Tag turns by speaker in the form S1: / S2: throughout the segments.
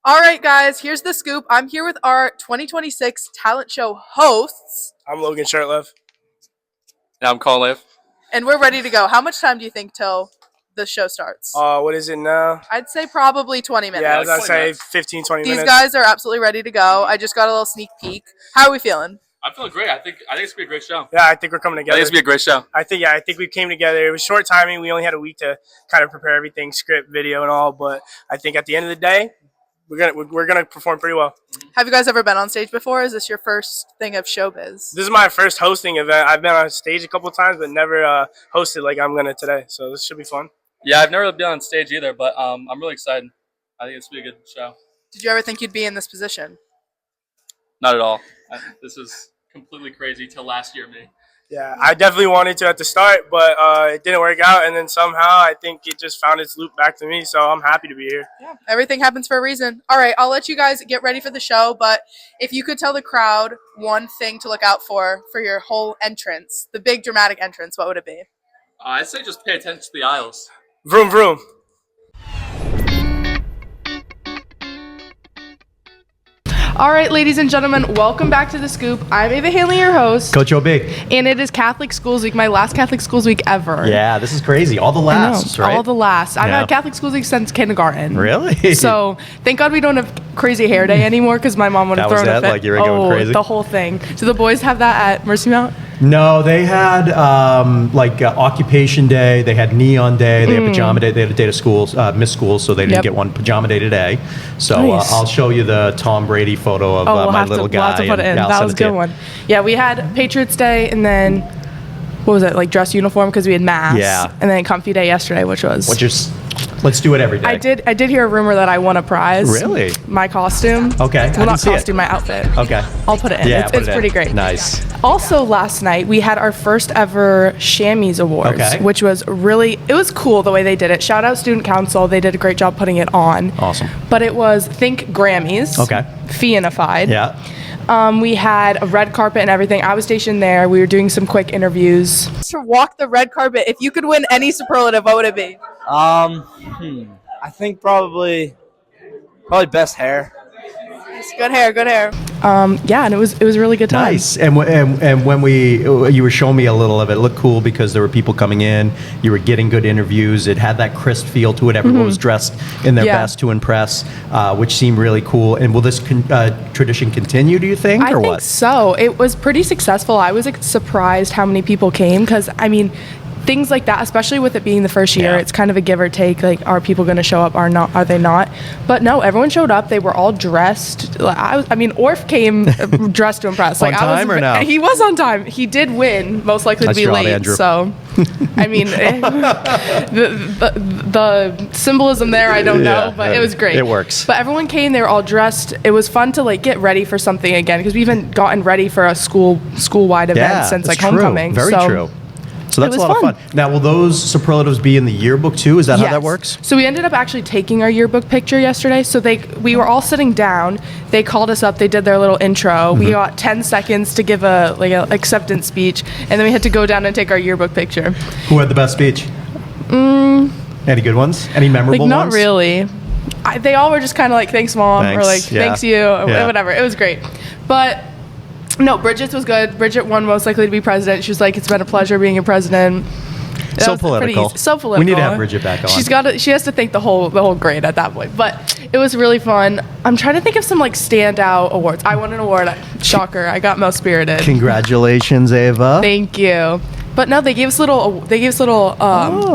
S1: All right, guys, here's the scoop. I'm here with our 2026 talent show hosts,
S2: I'm Logan Shirtleff.
S3: Yeah, I'm Colin.
S1: and we're ready to go. How much time do you think till the show starts?
S2: What is it now?
S1: I'd say probably 20 minutes.
S2: Yeah,
S3: like
S2: I'd
S3: 20
S2: say
S3: minutes.
S2: 15, 20
S1: These
S2: minutes.
S1: guys are absolutely ready to go. I just got a little sneak peek. How are we feeling?
S3: I'm feeling great. I think it's gonna be a great show.
S2: Yeah, I think we're coming
S3: I
S2: together.
S3: think it's gonna be a great show.
S2: I think we came together. It was short timing. We only had a week to kind of prepare everything, script, video, and all. But I think at the end of the day, we're gonna perform pretty well.
S1: Have you guys ever been on stage before? Is this your first thing of showbiz?
S2: This is my first hosting event. I've been on stage a couple of times, but never hosted like I'm gonna today. So this should be fun.
S3: Yeah, I've never been on stage either, but I'm really excited. I think it's gonna be a good show.
S1: Did you ever think you'd be in this position?
S3: Not at all. This is completely crazy till last year, me.
S2: Yeah, I definitely wanted to at the start, but it didn't work out. And then somehow I think it just found its loop back to me. So I'm happy to be here.
S1: Yeah, everything happens for a reason. All right, I'll let you guys get ready for the show, but if you could tell the crowd one thing to look out for your whole entrance, the big dramatic entrance, what would it be?
S3: I'd say just pay attention to the aisles.
S2: Vroom, vroom.
S1: All right, ladies and gentlemen, welcome back to The Scoop. I'm Ava Haley, your host.
S4: Coach O-Big.
S1: And it is Catholic Schools Week, my last Catholic Schools Week ever.
S4: Yeah, this is crazy. All the lasts, right?
S1: All the last. I've
S4: Yeah.
S1: had Catholic Schools Week since kindergarten.
S4: Really?
S1: So thank God we don't have crazy hair day anymore because my mom would have
S4: That was
S1: thrown a
S4: that?
S1: fit.
S4: Like you were going crazy?
S1: The whole thing. Do the boys have that at Mercy Mount?
S4: No, they had occupation day. They had neon day. They had pajama day. They had a day to schools, miss schools, so they didn't
S1: Yep.
S4: get one pajama day today. So
S1: Nice.
S4: I'll show you the Tom Brady photo of
S1: We'll
S4: my
S1: have
S4: little
S1: to, we'll
S4: guy.
S1: have to put it in.
S4: and, yeah, I'll
S1: That
S4: send
S1: was a
S4: it to
S1: good
S4: you.
S1: one. Yeah, we had Patriots Day and then, what was it, like dress uniform because we had mass.
S4: Yeah.
S1: And then Comfy Day yesterday, which was...
S4: Let's do it every day.
S1: I did hear a rumor that I won a prize.
S4: Really?
S1: My costume.
S4: Okay, I
S1: Well,
S4: didn't
S1: not
S4: see it.
S1: costume, my outfit.
S4: Okay.
S1: I'll put it in.
S4: Yeah,
S1: it's
S4: put it in.
S1: pretty great.
S4: Nice.
S1: Also, last night we had our first ever Chamois Awards,
S4: Okay.
S1: which was it was cool the way they did it. Shout out Student Council. They did a great job putting it on.
S4: Awesome.
S1: But it was, think Grammys.
S4: Okay.
S1: Feehanified.
S4: Yeah.
S1: We had a red carpet and everything. I was stationed there. We were doing some quick interviews. To walk the red carpet, if you could win any superlative, what would it be?
S5: I think probably best hair.
S1: Good hair, good hair. Yeah, and it was a really good time.
S4: Nice. And when you were showing me a little of it, it looked cool because there were people coming in. You were getting good interviews. It had that crisp feel to it. Everyone was dressed in their
S1: Yeah.
S4: best to impress, which seemed really cool. And will this tradition continue, do you think,
S1: I
S4: or
S1: think
S4: what?
S1: so. It was pretty successful. I was surprised how many people came because, I mean, things like that, especially with it being the first year,
S4: Yeah.
S1: it's kind of a give or take. Like, are people going to show up? Are they not? But no, everyone showed up. They were all dressed. Orf came dressed to impress.
S4: On time or no?
S1: He was on time. He did win, most likely
S4: Nice
S1: to be
S4: job,
S1: late.
S4: Andrew.
S1: So, I mean, the symbolism there, I don't know,
S4: Yeah,
S1: but it was great.
S4: it works.
S1: But everyone came. They were all dressed. It was fun to like get ready for something again because we haven't gotten ready for a school-wide event
S4: Yeah,
S1: since like
S4: that's true.
S1: homecoming.
S4: Very
S1: so,
S4: true. So that's a
S1: was
S4: lot
S1: fun.
S4: of fun. Now, will those superlatives be in the yearbook too? Is that how that
S1: Yes.
S4: works?
S1: So we ended up actually taking our yearbook picture yesterday. So we were all sitting down. They called us up. They did their little intro.
S4: Mm-hmm.
S1: We got 10 seconds to give a acceptance speech, and then we had to go down and take our yearbook picture.
S4: Who had the best speech? Any good ones? Any memorable
S1: Not
S4: ones?
S1: really. They all were just kind of like, thanks, Mom, or
S4: Thanks,
S1: like,
S4: yeah.
S1: thanks, you, or
S4: Yeah.
S1: whatever. It was great. But no, Bridget's was good. Bridget won most likely to be president. She was like, it's been a pleasure being your president. That
S4: So
S1: was pretty
S4: political.
S1: easy. So political.
S4: We need to have Bridget back on.
S1: She has to thank the whole grade at that point. But it was really fun. I'm trying to think of some like standout awards. I won an award. Shocker. I got most spirited.
S4: Congratulations, Ava.
S1: Thank you. But no, they gave us little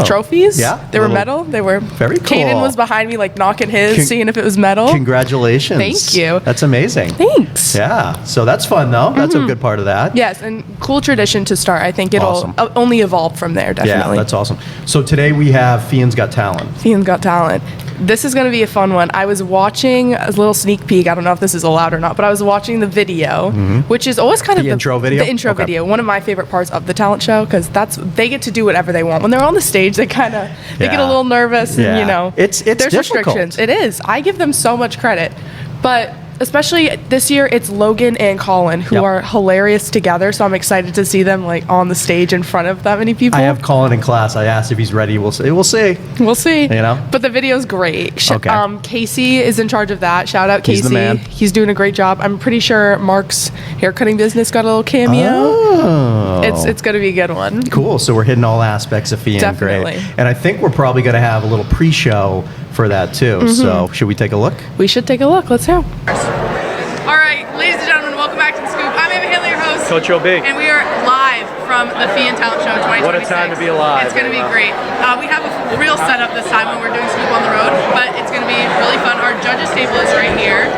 S1: trophies.
S4: Yeah,
S1: They were
S4: little-
S1: metal. They were
S4: Very cool.
S1: Caden was behind me like knocking his, seeing if it was metal.
S4: Congratulations.
S1: Thank you.
S4: That's amazing.
S1: Thanks.
S4: Yeah. So that's fun, though. That's a good part of that.
S1: Yes, and cool tradition to start. I think it'll
S4: Awesome.
S1: only evolve from there,
S4: Yeah,
S1: definitely.
S4: that's awesome. So today we have Feehan's Got Talent.
S1: Feehan's Got Talent. This is going to be a fun one. I was watching a little sneak peek. I don't know if this is allowed or not, but I was watching the video, which is always kind of
S4: The intro video?
S1: The intro
S4: Okay.
S1: video. One of my favorite parts of the talent show because they get to do whatever they want. When they're on the stage, they get a
S4: Yeah.
S1: little nervous,
S4: Yeah.
S1: and
S4: It's
S1: there's
S4: difficult.
S1: restrictions. It is. I give them so much credit, but especially this year, it's Logan and Colin who
S4: Yep.
S1: are hilarious together. So I'm excited to see them like on the stage in front of that many people.
S4: I have Colin in class. I asked if he's ready. We'll see. We'll see.
S1: We'll see.
S4: You know?
S1: But the video's great.
S4: Okay.
S1: Casey is in charge of that. Shout out Casey.
S4: He's the man.
S1: He's doing a great job. I'm pretty sure Mark's haircutting business got a little cameo.
S4: Oh.
S1: It's going to be a good one.
S4: Cool. So we're hitting all aspects of Feehan.
S1: Definitely.
S4: Great. And I think we're probably going to have a little pre-show for that too. So should we take a look?
S1: We should take a look. Let's go. All right, ladies and gentlemen, welcome back to The Scoop. I'm Ava Haley, your host.
S4: Coach OB.
S1: And we are live from the Feehan Talent Show 2026.
S4: What a time to be alive.
S1: It's going to be great. We have a real setup this time when we're doing Scoop on the road, but it's going to be really fun. Our judges table is right here,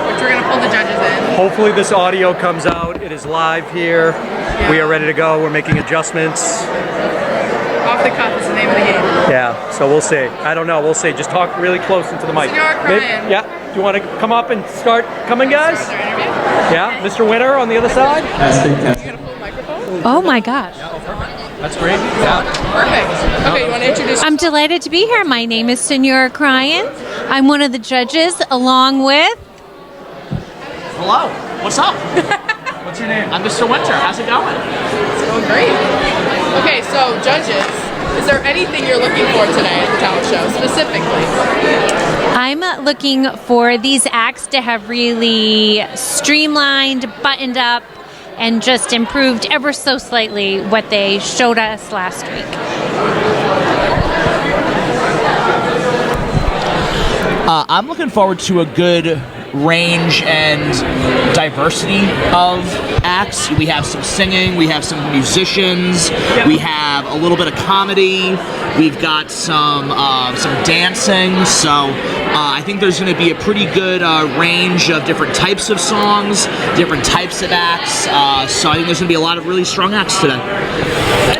S1: which we're going to pull the judges in.
S6: Hopefully this audio comes out. It is live here.
S1: Yeah.
S6: We are ready to go. We're making adjustments.
S1: Off the cuff is the name of the game.
S6: Yeah, so we'll see. I don't know. We'll see. Just talk really close into the mic.
S1: Senor Cryan.
S6: Yeah. Do you want to come up and start coming, guys?
S1: Is there an interview?
S6: Yeah. Mr. Winner on the other side.
S1: You got a full microphone?
S7: Oh my gosh.
S6: That's great. Yeah.
S1: Perfect. Okay, you want to introduce
S7: I'm delighted to be here. My name is Senora Cryan. I'm one of the judges along with...
S8: Hello. What's up?
S6: What's your name?
S8: I'm Mr. Winter. How's it going?
S1: It's going great. Okay, so judges, is there anything you're looking for today at the talent show specifically?
S7: I'm looking for these acts to have really streamlined, buttoned up, and just improved ever so slightly what they showed us last week.
S8: I'm looking forward to a good range and diversity of acts. We have some singing, we have some musicians, we have a little bit of comedy, we've got some dancing. So I think there's going to be a pretty good range of different types of songs, different types of acts. So I think there's going to be a lot of really strong acts today.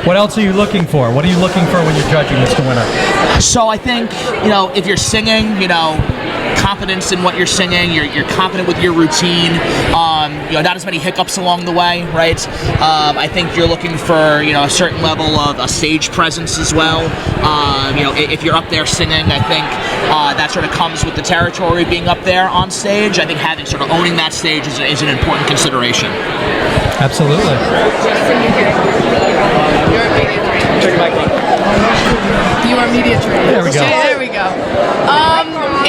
S6: What else are you looking for? What are you looking for when you're judging, Mr. Winner?
S8: So I think, if you're singing, confidence in what you're singing, you're confident with your routine, not as many hiccups along the way, right? I think you're looking for, a certain level of a stage presence as well. If you're up there singing, I think that sort of comes with the territory of being up there on stage. I think having sort of owning that stage is an important consideration.
S6: Absolutely.
S1: You're a media trainer. You are media trainer.
S6: There we go.
S1: Okay, there we go.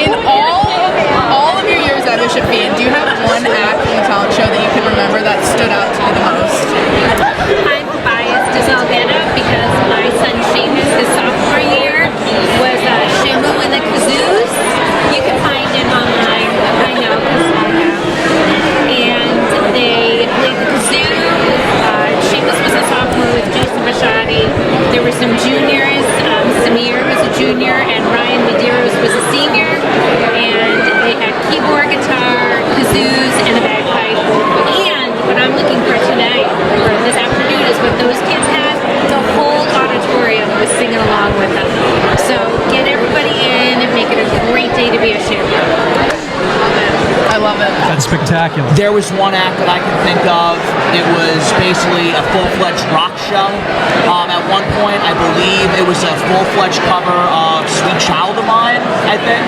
S1: In all of your years at Bishop Feehan, do you have one act from the talent show that you can remember that stood out to you the most?
S7: I'm biased as all get up because my son Seamus, his sophomore year, was Shamu and the Kazoos. You can find it online. I know because I have. And they played the kazoo. Seamus was a sophomore with Jason Bashadi. There were some juniors. Samir was a junior and Ryan Medeiros was a senior. And they had keyboard, guitar, kazoos, and a bagpipe. And what I'm looking for tonight, or this afternoon, is what those kids had. The whole auditorium was singing along with them. So get everybody in and make it a great day to be a champion.
S1: I love it.
S6: That's spectacular.
S8: There was one act that I can think of. It was basically a full-fledged rock show. At one point, I believe it was a full-fledged cover of Sweet Child of Mine, I think.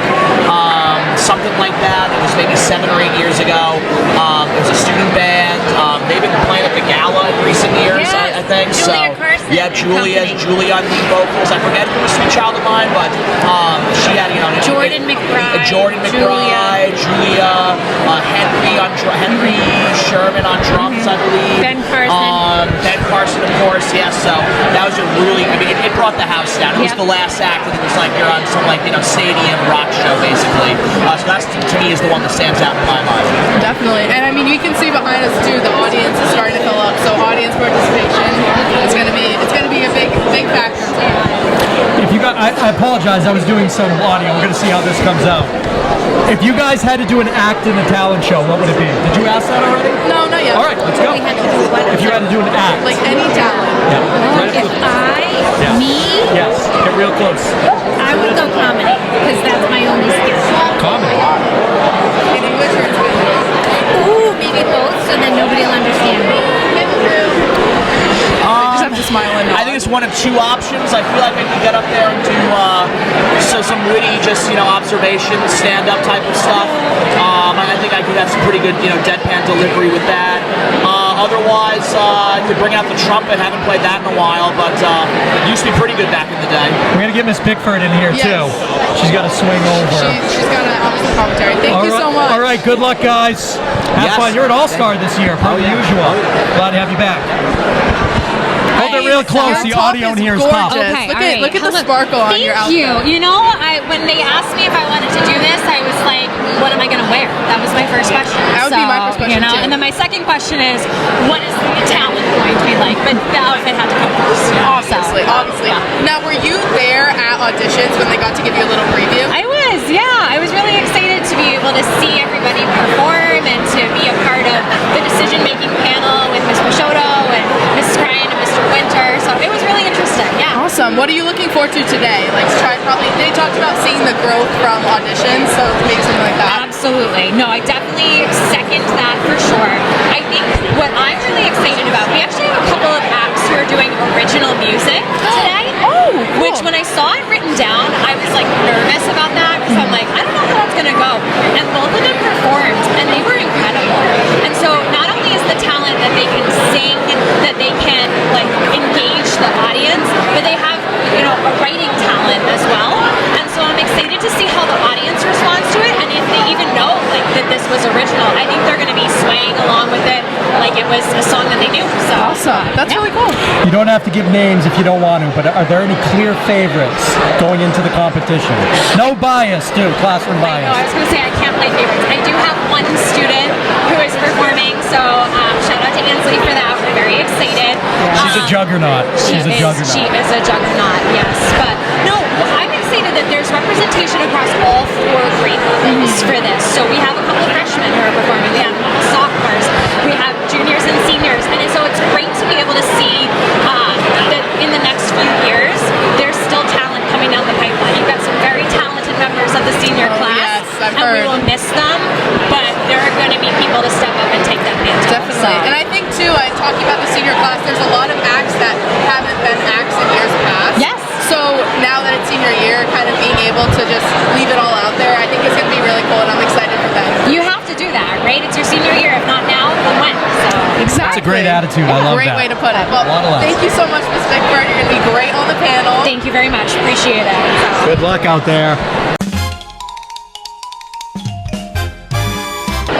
S8: Something like that. It was maybe 7 or 8 years ago. It was a student band. They've been playing at the gala in recent years,
S7: Yes,
S8: I think.
S7: Julia Carson
S8: Yeah,
S7: and
S8: Julia on lead vocals. I forget if it was Sweet Child of Mine, but she had,
S7: Jordan McBride,
S8: Julia, Henry Sherman on drums, I believe.
S7: Ben Carson.
S8: Ben Carson, of course, yes. So that was a really, it brought the house down. It was
S7: Yep.
S8: the last act, and it was like you're on some stadium rock show, basically. So that's, to me, is the one that stands out in my mind.
S1: Definitely. And I mean, you can see behind us too, the audience is starting to fill up. So audience participation is going to be a big factor too.
S6: If you got, I apologize. I was doing some audio. We're going to see how this comes out. If you guys had to do an act in a talent show, what would it be? Did you ask that already?
S1: No, not yet.
S6: All right, let's go.
S7: We had to do what?
S6: If you had to do an act.
S1: Like any talent.
S6: Yeah. Right
S7: If
S6: Yeah.
S7: me,
S6: Yes. Get real close.
S7: I would go comedy because that's my only skill.
S6: Comedy.
S1: In English or in Spanish?
S7: Ooh, maybe both, so then nobody will understand me.
S1: You just have to smile and nod.
S8: I think it's one of two options. I feel like I can get up there and do some witty, observations, stand-up type of stuff. I think I could have some pretty good, deadpan delivery with that. Otherwise, to bring out the trumpet, haven't played that in a while, but used to be pretty good back in the day.
S6: We're gonna get Miss Bickford in here
S1: Yes.
S6: too. She's got to swing over.
S1: She's got an obviously commentary. Thank you so much.
S6: All right, good luck, guys. Have
S8: Yes.
S6: fun. You're an all-star this year, per usual. Glad to have you back. Hold it real close. The
S1: Your
S6: audio
S1: top
S6: in here is
S1: gorgeous.
S6: pop.
S7: Okay,
S1: look
S7: all
S1: at
S7: right.
S1: look at the
S7: Hello.
S1: sparkle on your
S7: Thank
S1: outfit.
S7: you. When they asked me if I wanted to do this, I was like, what am I going to wear? That was my first question.
S1: That would be my first question, too.
S7: And then my second question is, what is the talent going to be like? But the outfit had to come first.
S1: Obviously, obviously. Now, were you there at auditions when they got to give you a little preview?
S7: I was, yeah. I was really excited to be able to see everybody perform and to be a part of the decision-making panel with Ms. Peixoto and Mrs. Ryan and Mr. Winter. So it was really interesting, yeah.
S1: Awesome. What are you looking forward to today? Like, they talked about seeing the growth from auditions, so maybe something like that.
S7: Absolutely. No, I definitely second that for sure. I think what I'm really excited about, we actually have a couple of acts who are doing original music today.
S1: Oh, cool.
S7: Which when I saw it written down, I was like nervous about that because I'm like, I don't know how that's gonna go. And both of them performed and they were incredible. And so not only is the talent that they can sing, that they can like engage the audience, but they have, a writing talent as well. And so I'm excited to see how the audience responds to it and if they even know like that this was original. I think they're gonna be swaying along with it like it was a song that they knew. So
S1: Awesome. That's really cool.
S6: You don't have to give names if you don't want to, but are there any clear favorites going into the competition? No bias, too. Classroom
S7: I know, I
S6: bias.
S7: was going to say I can't play favorites. I do have one student who is performing, so shout out to Ansley for that. We're very excited.
S6: She's a juggernaut. She's a juggernaut.
S7: She is a juggernaut, yes. But no, I'm excited that there's representation across all 4 grade levels for this. So we have a couple of freshmen who are performing. We have sophomores. We have juniors and seniors. And so it's great to be able to see that in the next few years, there's still talent coming down the pipeline. You've got some very talented members of the senior class.
S1: yes, I've
S7: and we
S1: heard.
S7: will miss them, but there are going to be people to step up and take that mantle.
S1: Definitely.
S7: So-
S1: And I think, too, talking about the senior class, there's a lot of acts that haven't been acts in years past.
S7: Yes.
S1: So now that it's senior year, kind of being able to just leave it all out there, I think it's going to be really cool, and I'm excited for them.
S7: You have to do that, right? It's your senior year. If not now, then when? So
S1: Exactly.
S6: That's a great attitude. I love
S1: Great
S6: that.
S1: way to put it. Well,
S6: A lot of laughs.
S1: thank you so much, Ms. Bickford. You're going to be great on the panel.
S7: thank you very much. Appreciate it. So.
S6: Good luck out there.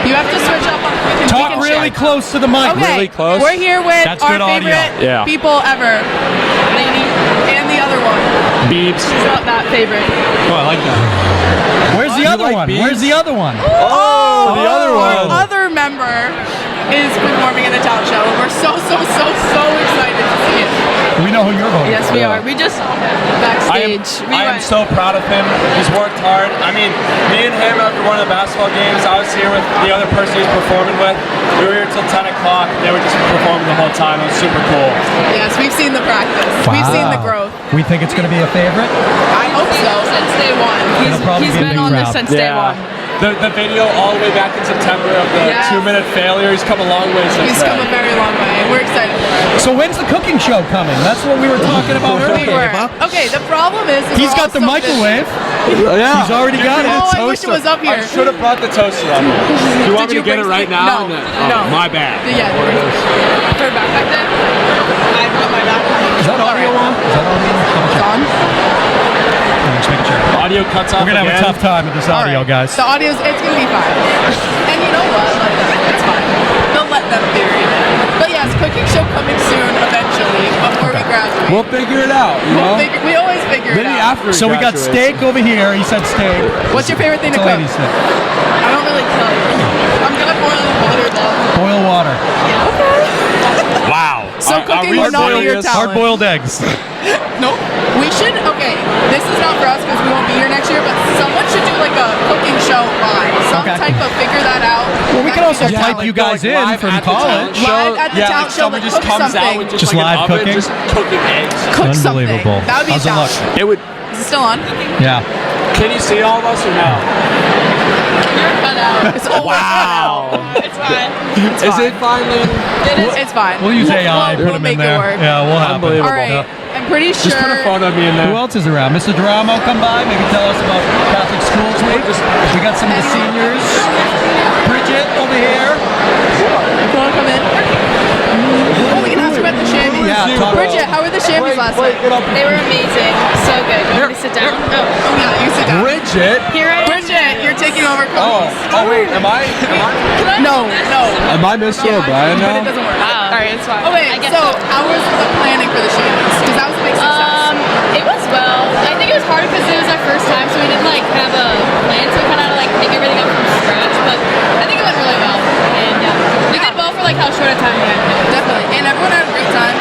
S1: You have to switch up on the
S6: Talk really close to the mic.
S1: Okay,
S6: Really close.
S1: we're here with
S6: That's
S1: our
S6: good audio.
S1: favorite
S6: Yeah.
S1: people ever, Lady, and the other one.
S6: Beeps.
S1: She's not that favorite.
S6: Oh, I like that. Where's the other one? Where's the other one?
S1: Oh,
S6: the other one.
S1: Our other member is performing in the talent show, and we're so excited to see it.
S6: We know who you're voting
S1: Yes,
S6: for.
S1: we are. We just saw him backstage.
S5: I am so proud of him. He's worked hard. I mean, me and him after one of the basketball games, I was here with the other person he's performing with. We were here till 10 o'clock. They were just performing the whole time. It was super cool.
S1: Yes, we've seen the practice. We've seen the growth.
S6: We think it's going to be a favorite.
S1: I hope so. Since day one.
S6: It'll probably
S1: He's
S6: be a
S1: been
S6: big
S1: on this
S6: crowd.
S1: since day one.
S5: The video all the way back in September of the
S1: Yes.
S5: 2-minute failure, he's come a long way since
S1: He's
S5: then.
S1: come a very long way. We're excited for it.
S6: So when's the cooking show coming? That's what we were talking about
S1: We
S6: earlier.
S1: were. Okay, the problem is
S6: He's
S1: we're
S6: got the
S1: all so busy.
S6: microwave.
S5: Yeah.
S6: He's already got it.
S1: Oh, I wish it was up here.
S5: I should have brought the toaster up. Do you want me
S1: Did
S5: to get
S1: you
S5: it
S1: bring
S5: right
S1: some-
S5: now?
S1: No, no.
S5: My bad.
S1: Yeah, there it is. Throw it back there. I put my backpack.
S6: Is that audio on? Is that audio?
S1: It's on.
S6: Just making sure.
S5: Audio cuts off
S6: We're gonna have
S5: again.
S6: a tough time with this audio,
S1: All right.
S6: guys.
S1: The audio's, it's gonna be fine. And you know what? Let them. It's fine. They'll let them theory. But yes, cooking show coming soon eventually before we graduate.
S5: We'll figure it out, you know?
S1: We always figure it
S5: Maybe
S1: out.
S5: after
S6: So we got steak over here. He said steak.
S1: What's your favorite thing
S6: It's
S1: to
S6: a
S1: cook?
S6: lady's thing.
S1: I don't really cook. I'm gonna boil the water though.
S6: Boil water.
S5: Wow.
S1: So cooking will not be your talent.
S6: Hard-boiled eggs.
S1: Nope. We should, okay, this is not for us because we won't be here next year, but someone should do like a cooking show live. Some
S6: Okay.
S1: type of figure that out.
S6: Well, we
S1: That
S6: can
S1: could
S6: also
S1: be their
S6: type
S1: talent.
S6: you guys in
S5: live
S6: from
S5: at the talent
S6: college.
S5: show.
S1: Live at the
S5: Yeah,
S1: talent
S5: like
S1: show,
S5: someone
S1: like
S5: just
S1: cook
S5: comes
S1: something.
S5: out with
S6: Just
S5: like
S6: live
S5: an oven,
S6: cooking?
S5: just cooking eggs.
S1: Cook something.
S6: Unbelievable.
S1: That would be a
S6: How's it look?
S1: challenge.
S5: It would.
S1: Is it still on?
S6: Yeah.
S5: Can you see all of us or no?
S1: You're cut out. It's always
S5: Wow.
S1: cut out. It's fine. It's
S5: Is
S1: fine.
S5: it finally?
S1: It is. It's fine.
S6: We'll use AI.
S1: We'll
S6: Put them in
S1: make it
S6: there.
S1: work.
S6: Yeah, we'll have it.
S5: Unbelievable.
S1: All right. I'm pretty sure.
S5: Just put a photo of me in there.
S6: Who else is around? Mr. Duramo, come by. Maybe tell us about Catholic Schools Week. We got some of the seniors. Bridget over
S1: last night?
S9: They were amazing. So good. You want me to sit down?
S1: Oh yeah, you sit down.
S5: Bridget.
S9: Here I am.
S1: Bridget, you're taking over.
S5: Oh wait, am I?
S1: No.
S5: Am I Mr. O'Brien
S1: But it
S5: now?
S1: doesn't work.
S9: Wow.
S1: Alright, it's fine.
S9: I
S1: Okay,
S9: guess
S1: so
S9: so.
S1: how was the planning for the Shameless? Because that was a big success.
S9: It was well. I think it was hard because it was our first time, so we didn't like have a plan, so we kind of like pick everything up from scratch. But I think it went really well, and we did well for like how short a time we had.
S1: Definitely. And everyone had a great time.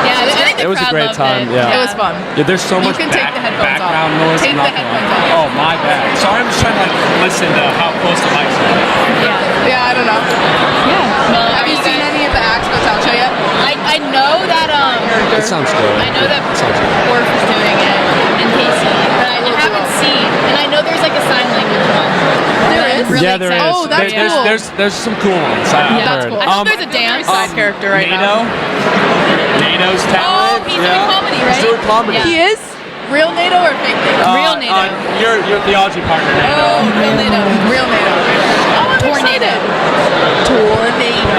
S9: Yeah, I think the
S5: It was a
S9: crowd
S5: great
S9: loved
S5: time,
S9: It.
S5: yeah.
S1: It was fun.
S5: Yeah, there's so
S1: You
S5: much
S1: can take the headphones off.
S5: background noise.
S1: Take
S5: I'm
S1: the
S5: not gonna
S1: headphones
S5: lie.
S1: off.
S5: Oh, my bad. Sorry, I'm just trying to like listen to how close the mics are.
S1: Yeah, I don't know.
S9: Yeah. Well,
S1: Have you seen any of the acts go talent show yet?
S9: I know that
S5: It sounds good.
S9: I know that Orf is doing it and Casey, but I haven't seen. And I know there's like a sign language one.
S1: There is?
S9: Really
S5: Yeah, there is.
S1: Oh, that's
S5: There's-
S1: cool.
S5: There's some cool ones. I've
S1: That's
S5: heard.
S1: cool.
S9: I know there's a dance.
S1: Side character right now.
S5: NATO's
S9: Oh,
S5: talent.
S9: he's doing comedy, right?
S5: He's doing comedy.
S9: Yeah.
S1: He is? Real NATO or fake NATO?
S9: Real NATO.
S5: Your theology partner, NATO.
S9: Oh, real NATO.
S1: Real NATO. Oh, I'm
S9: Tornado.
S1: excited. Tornado.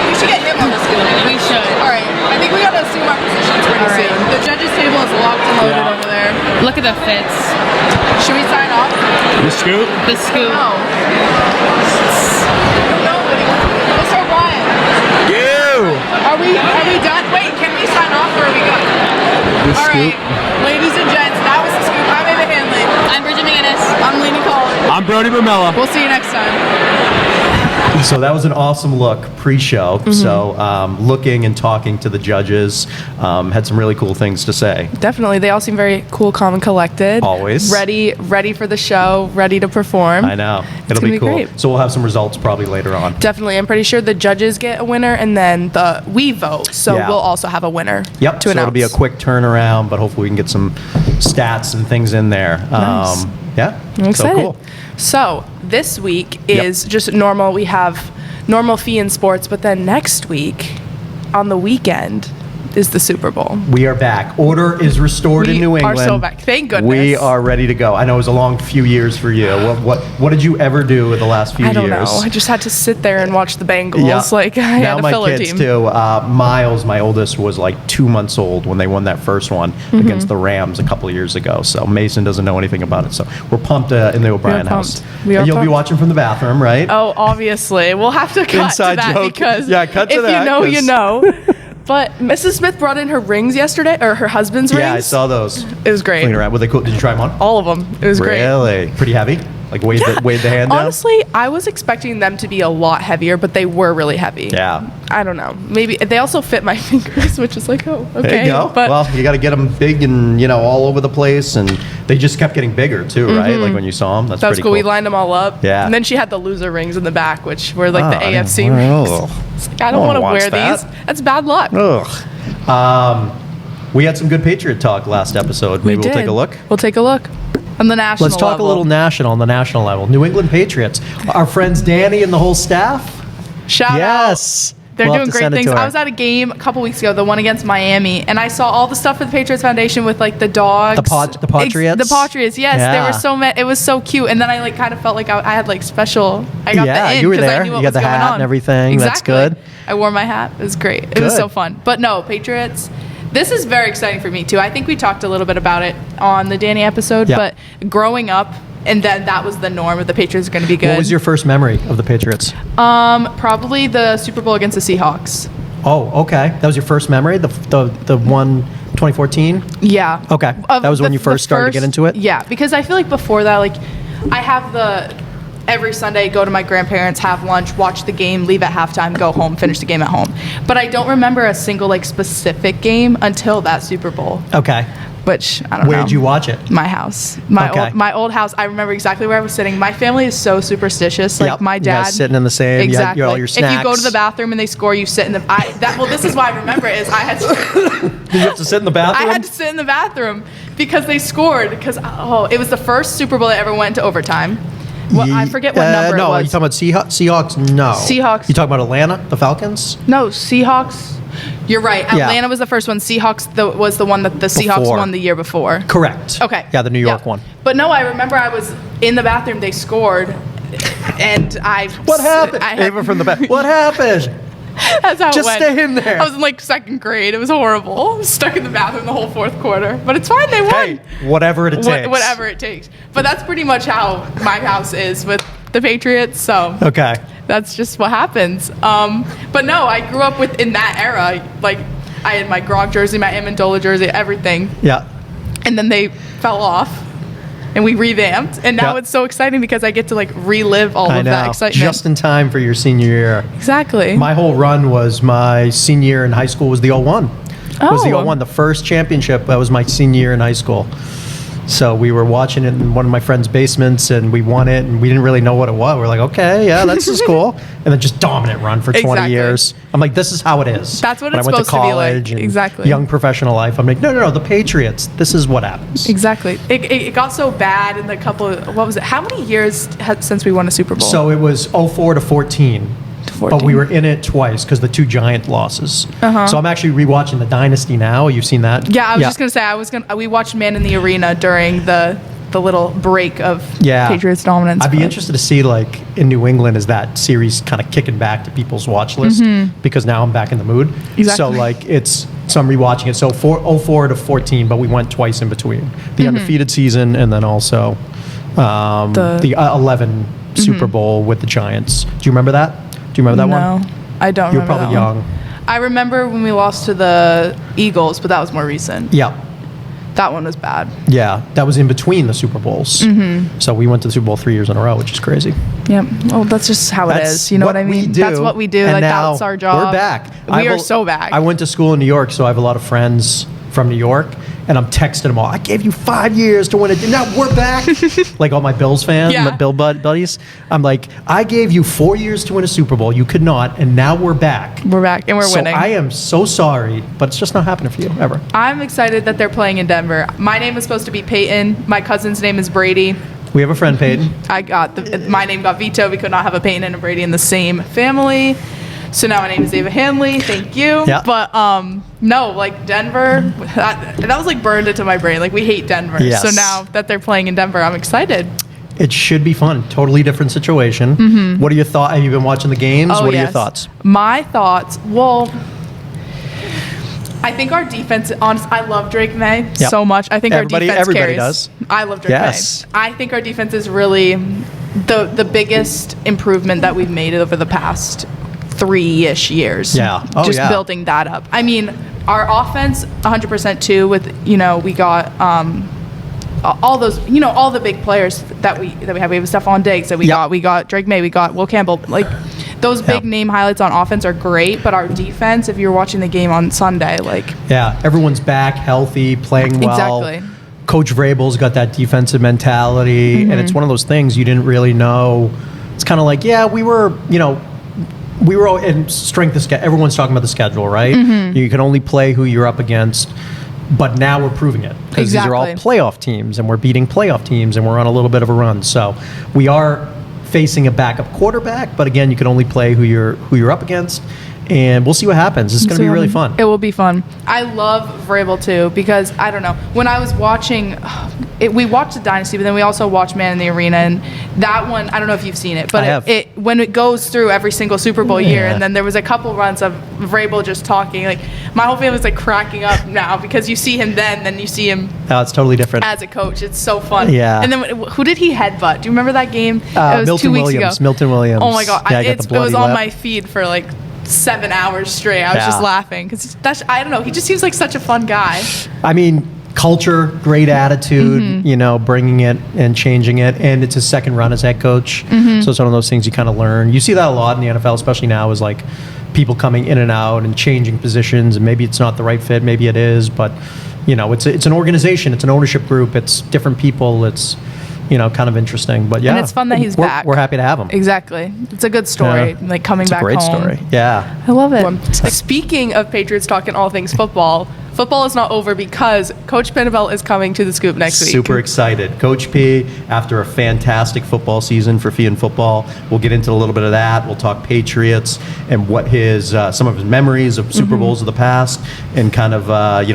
S1: We should get him on the school.
S9: We should.
S1: All right. I think we gotta assume our positions pretty
S9: All right.
S1: soon. The judges' table is locked and loaded
S5: Yeah.
S1: over there.
S9: Look at the fits.
S1: Should we sign off?
S5: The scoop.
S9: The scoop.
S1: No. Nobody. Mr. O'Brien.
S5: You.
S1: Are we done? Wait, can we sign off or are we good?
S5: The
S1: All
S5: scoop.
S1: right. Ladies and gents, that was the scoop. I'm Ava Hanley.
S9: I'm Bridget McGinnis.
S1: I'm Lainey Collins.
S5: I'm Brody Mamella.
S1: We'll see you next time.
S4: So that was an awesome look pre-show. So looking and talking to the judges, had some really cool things to say.
S1: Definitely. They all seem very cool, calm, and collected.
S4: Always.
S1: Ready for the show, ready to perform.
S4: I know. It'll
S1: gonna
S4: be
S1: be
S4: cool.
S1: great.
S4: So we'll have some results probably later on.
S1: Definitely. I'm pretty sure the judges get a winner and then we vote. So
S4: Yeah.
S1: we'll also have a winner
S4: Yep.
S1: to
S4: So
S1: announce.
S4: it'll be a quick turnaround, but hopefully we can get some stats and things in there.
S1: Nice.
S4: Yeah.
S1: I'm excited.
S4: So cool.
S1: So this week
S4: Yep.
S1: is just normal. We have normal Feehan sports, but then next week on the weekend is the Super Bowl.
S4: We are back. Order is restored in
S1: We
S4: New
S1: are
S4: England.
S1: so back. Thank goodness.
S4: We are ready to go. I know it was a long few years for you. What did you ever do in the last few
S1: I don't
S4: years?
S1: know. I just had to sit there and watch the Bengals.
S4: Yeah.
S1: Like I
S4: now
S1: had a
S4: my
S1: filler
S4: kids
S1: team.
S4: too. Miles, my oldest, was like 2 months old when they won that first one
S1: Mm-hmm.
S4: against the Rams a couple of years ago. So Mason doesn't know anything about it. So we're pumped in the O'Brien house.
S1: pumped. We are
S4: And you'll be
S1: pumped.
S4: watching from the bathroom, right?
S1: Oh, obviously. We'll have to cut
S4: Inside
S1: to that
S4: joke.
S1: because
S4: Yeah, cut to
S1: if
S4: that,
S1: you know, you
S4: 'cause-
S1: know. But Mrs. Smith brought in her rings yesterday, or her husband's rings.
S4: Yeah, I saw those.
S1: It was great.
S4: Clean around. Were they cool? Did you try them on?
S1: All of them. It was great.
S4: Really? Pretty heavy? Like weighed the hand down?
S1: Honestly, I was expecting them to be a lot heavier, but they were really heavy.
S4: Yeah.
S1: I don't know. Maybe they also fit my fingers, which is like, oh, okay.
S4: There you go.
S1: But
S4: Well, you got to get them big and all over the place, and they just kept getting bigger too, right? Like when you saw them, that's
S1: that was
S4: pretty
S1: cool. We lined them all up.
S4: Yeah.
S1: And then she had the loser rings in the back, which were like the
S4: Oh, yeah.
S1: AFC
S4: Oh.
S1: rings. It's like, I don't
S4: No
S1: want to
S4: one
S1: wear
S4: wants
S1: these. That's bad luck.
S4: Ugh. We had some good Patriot talk last episode. Maybe we'll take a look.
S1: We'll take a look on the national
S4: Let's talk
S1: level.
S4: a little national on the national level. New England Patriots. Our friends Danny and the whole staff.
S1: Shout out.
S4: Yes.
S1: They're
S4: We'll have
S1: doing
S4: to
S1: great
S4: send it
S1: things.
S4: to her.
S1: I was at a game a couple weeks ago, the one against Miami, and I saw all the stuff for the Patriots Foundation with like the dogs.
S4: The Patriots?
S1: The Patriots, yes. There
S4: Yeah.
S1: were so many. It was so cute. And then I like kind of felt like I had like special. I got
S4: Yeah,
S1: the in
S4: you were
S1: 'cause
S4: there.
S1: I knew what
S4: You got
S1: was
S4: the
S1: going
S4: hat
S1: on.
S4: and everything. That's
S1: Exactly.
S4: good.
S1: I wore my hat. It was great. It was
S4: Good.
S1: so fun. But no, Patriots. This is very exciting for me too. I think we talked a little bit about it on the Danny episode,
S4: Yeah.
S1: but growing up, and then that was the norm of the Patriots are going to be good.
S4: What was your first memory of the Patriots?
S1: Probably the Super Bowl against the Seahawks.
S4: Oh, okay. That was your first memory? The one 2014?
S1: Yeah.
S4: Okay. That was when you first started to get into it?
S1: Yeah, because I feel like before that, like, I have every Sunday, go to my grandparents, have lunch, watch the game, leave at halftime, go home, finish the game at home. But I don't remember a single, like, specific game until that Super Bowl,
S4: Okay.
S1: which, I don't know.
S4: Where did you watch it?
S1: My house.
S4: Okay.
S1: My old house. I remember exactly where I was sitting. My family is so superstitious. Like
S4: Yep.
S1: my
S4: You
S1: dad.
S4: guys sitting in the same.
S1: Exactly.
S4: You had all your
S1: If you go to
S4: snacks.
S1: the bathroom and they score, you sit in the. Well, this is why I remember it. Is I had to.
S4: Did you have to sit in the bathroom?
S1: I had to sit in the bathroom because they scored. Because it was the first Super Bowl that ever went to overtime. Well, I forget what number
S4: no,
S1: it was.
S4: you talking about Seahawks? No.
S1: Seahawks.
S4: You talking about Atlanta, the Falcons?
S1: No, Seahawks. You're right.
S4: Yeah.
S1: Atlanta was the first one. Seahawks was the one that the Seahawks
S4: Before.
S1: won the year before.
S4: Correct.
S1: Okay.
S4: Yeah, the New York
S1: Yeah.
S4: one.
S1: But no, I remember I was in the bathroom. They scored, and I.
S4: What happened?
S1: I had-
S4: Ava from the back. What happened?
S1: That's how
S4: Just
S1: it went.
S4: stay in there.
S1: I was in like second grade. It was horrible. I was stuck in the bathroom the whole fourth quarter. But it's fine. They won.
S4: Hey, whatever it takes.
S1: Whatever it takes. But that's pretty much how my house is with the Patriots. So
S4: Okay.
S1: that's just what happens. But no, I grew up in that era. Like I had my Gronk jersey, my Amendola jersey, everything.
S4: Yeah.
S1: And then they fell off. And we revamped, and now
S4: Yeah.
S1: it's so exciting because I get to like relive all
S4: I
S1: of
S4: know.
S1: that excitement.
S4: Just in time for your senior year.
S1: Exactly.
S4: My whole run was my senior year in high school was the 01. Was the
S1: Oh.
S4: 01, the first championship. That was my senior year in high school. So we were watching it in one of my friend's basements, and we won it, and we didn't really know what it was. We're like, okay, yeah, this is cool. And then just dominant run for 20
S1: Exactly.
S4: years. I'm like, this is how it is.
S1: That's what
S4: When
S1: it's
S4: I went
S1: supposed to be like.
S4: college and
S1: Exactly.
S4: young professional life, I'm like, no, the Patriots, this is what happens.
S1: Exactly. It got so bad in the what was it? How many years since we won a Super Bowl?
S4: So it was 04 to 14. But we were in it twice because the two giant losses. So I'm actually rewatching the Dynasty now. You've seen that?
S1: Yeah, I was just gonna say we watched Man in the Arena during the little break of Patriots dominance.
S4: I'd be interested to see, like, in New England, is that series kind of kicking back to people's watch list? Because now I'm back in the mood.
S1: Exactly.
S4: So, like, so I'm rewatching it. So 04 to 14, but we went twice in between. The undefeated season and then also the 11 Super Bowl with the Giants. Do you remember that? Do you remember that one?
S1: No, I don't.
S4: You were
S1: remember
S4: probably
S1: that one.
S4: young.
S1: I remember when we lost to the Eagles, but that was more recent.
S4: Yeah.
S1: That one was bad.
S4: Yeah, that was in between the Super Bowls. So we went to the Super Bowl 3 years in a row, which is crazy.
S1: Yep. Well, that's just how it is. You know what I mean? That's what we do.
S4: And
S1: Like
S4: now
S1: that's our job.
S4: We're back.
S1: We are so back.
S4: I went to school in New York, so I have a lot of friends from New York, and I'm texting them all. I gave you 5 years to win it. Now we're back. Like all my Bills fans,
S1: Yeah.
S4: my Bill buddies. I'm like, I gave you 4 years to win a Super Bowl. You could not, and now we're back.
S1: We're back and we're winning.
S4: So I am so sorry, but it's just not happening for you ever.
S1: I'm excited that they're playing in Denver. My name is supposed to be Peyton. My cousin's name is Brady.
S4: We have a friend, Peyton.
S1: I got my name got vetoed. We could not have a Peyton and a Brady in the same family. So now my name is Ava Hanley. Thank you.
S4: Yeah.
S1: But no, like Denver, that was like burned into my brain. Like we hate Denver.
S4: Yes.
S1: So now that they're playing in Denver, I'm excited.
S4: It should be fun. Totally different situation. What are your thoughts? Have you been watching the games?
S1: Oh,
S4: What are your
S1: yes.
S4: thoughts?
S1: My thoughts. Well, I think our defense. I love Drake May
S4: Yep.
S1: so much. I think
S4: Everybody
S1: our defense
S4: does.
S1: carries. I love Drake
S4: Yes.
S1: May. I think our defense is really the biggest improvement that we've made over the past 3-ish years.
S4: Yeah. Oh,
S1: just
S4: yeah.
S1: building that up. I mean, our offense 100% too. With we got all those all the big players that we have. We have Stephon Diggs that we
S4: Yep.
S1: got. We got Drake May. We got Will Campbell. Like those big name highlights on offense are great, but our defense, if you're watching the game on Sunday, like
S4: Yeah, everyone's back, healthy, playing well.
S1: Exactly.
S4: Coach Vrabel's got that defensive mentality, and it's one of those things you didn't really know. It's kind of like, yeah, we were in strength of schedule. Everyone's talking about the schedule, right? You can only play who you're up against. But now we're proving it because these are all
S1: Exactly.
S4: playoff teams, and we're beating playoff teams, and we're on a little bit of a run. So we are facing a backup quarterback, but again, you can only play who you're up against, and we'll see what happens. It's going to be really fun.
S1: It will be fun. I love Vrabel too because I don't know. When I was watching, we watched the Dynasty, but then we also watched Man in the Arena, and that one I don't know if you've seen it, but
S4: I have.
S1: when it goes through every single Super Bowl year,
S4: Yeah.
S1: and then there was a couple runs of Vrabel just talking, like my whole family's like cracking up now because you see him then you see him
S4: Oh, it's totally different.
S1: as a coach. It's so fun.
S4: Yeah.
S1: And then who did he headbutt? Do you remember that game? It was
S4: Milton
S1: 2 weeks
S4: Williams.
S1: ago.
S4: Milton Williams.
S1: Oh my god!
S4: Yeah, I got the
S1: It was
S4: bloody
S1: on
S4: lip.
S1: my feed for like 7 hours straight. I was just
S4: Yeah.
S1: laughing because I don't know. He just seems like such a fun guy.
S4: I mean, culture, great attitude, bringing it and changing it. And it's his second run as head coach. So it's one of those things you kind of learn. You see that a lot in the NFL, especially now, is like people coming in and out and changing positions. And maybe it's not the right fit, maybe it is. But, it's an organization, it's an ownership group, it's different people, it's, kind of interesting. But yeah.
S1: And it's fun that he's back.
S4: We're happy to have him.
S1: Exactly. It's a good story.
S4: Yeah.
S1: Like coming
S4: It's
S1: back
S4: a great
S1: home.
S4: story. Yeah.
S1: I love it. Speaking of Patriots talking all things football, football is not over because Coach Pinabel is coming to the Scoop next week.
S4: Super excited. Coach P, after a fantastic football season for Feehan football, we'll get into a little bit of that. We'll talk Patriots and what some of his memories of Super Bowls of the past and kind of,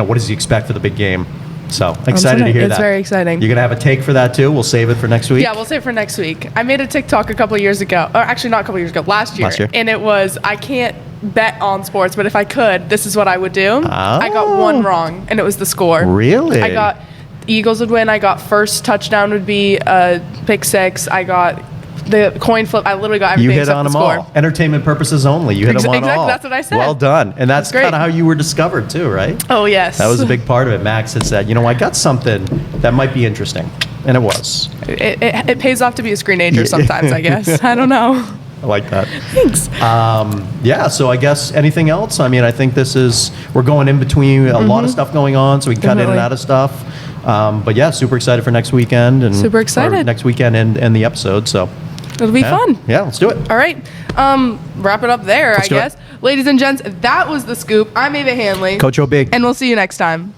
S4: what does he expect for the big game. So excited to hear that.
S1: It's very exciting.
S4: You're going to have a take for that too? We'll save it for next week?
S1: Yeah, we'll save it for next week. I made a TikTok a couple years ago. Or actually, not a couple years ago. Last year. And it was, I can't bet on sports, but if I could, this is what I would do. I got one wrong, and it was the score.
S4: Really?
S1: I got Eagles would win. I got first touchdown would be a pick six. I got the coin flip. I literally got everything.
S4: You hit
S1: except
S4: on
S1: the
S4: them
S1: score.
S4: all. Entertainment purposes only. You hit them on
S1: exactly,
S4: all.
S1: that's what I said.
S4: Well done. And that's
S1: great.
S4: kind of how you were discovered too, right?
S1: Oh, yes.
S4: That was a big part of it. Max had said, I got something that might be interesting. And it was.
S1: It pays off to be a screenager sometimes, I guess. I don't know.
S4: I like that.
S1: Thanks.
S4: Yeah, so I guess anything else? I mean, I think we're going in between a lot of stuff going on, so we can cut in and out of stuff. But yeah, super excited for next weekend. And
S1: super excited.
S4: Next weekend and the episode, so.
S1: It'll be fun.
S4: Yeah, let's do it.
S1: All right. Wrap it up there,
S4: Let's
S1: I guess. Ladies and gents, that was The Scoop. I'm Ava Hanley.
S4: Coach O Big.
S1: And we'll see you next time.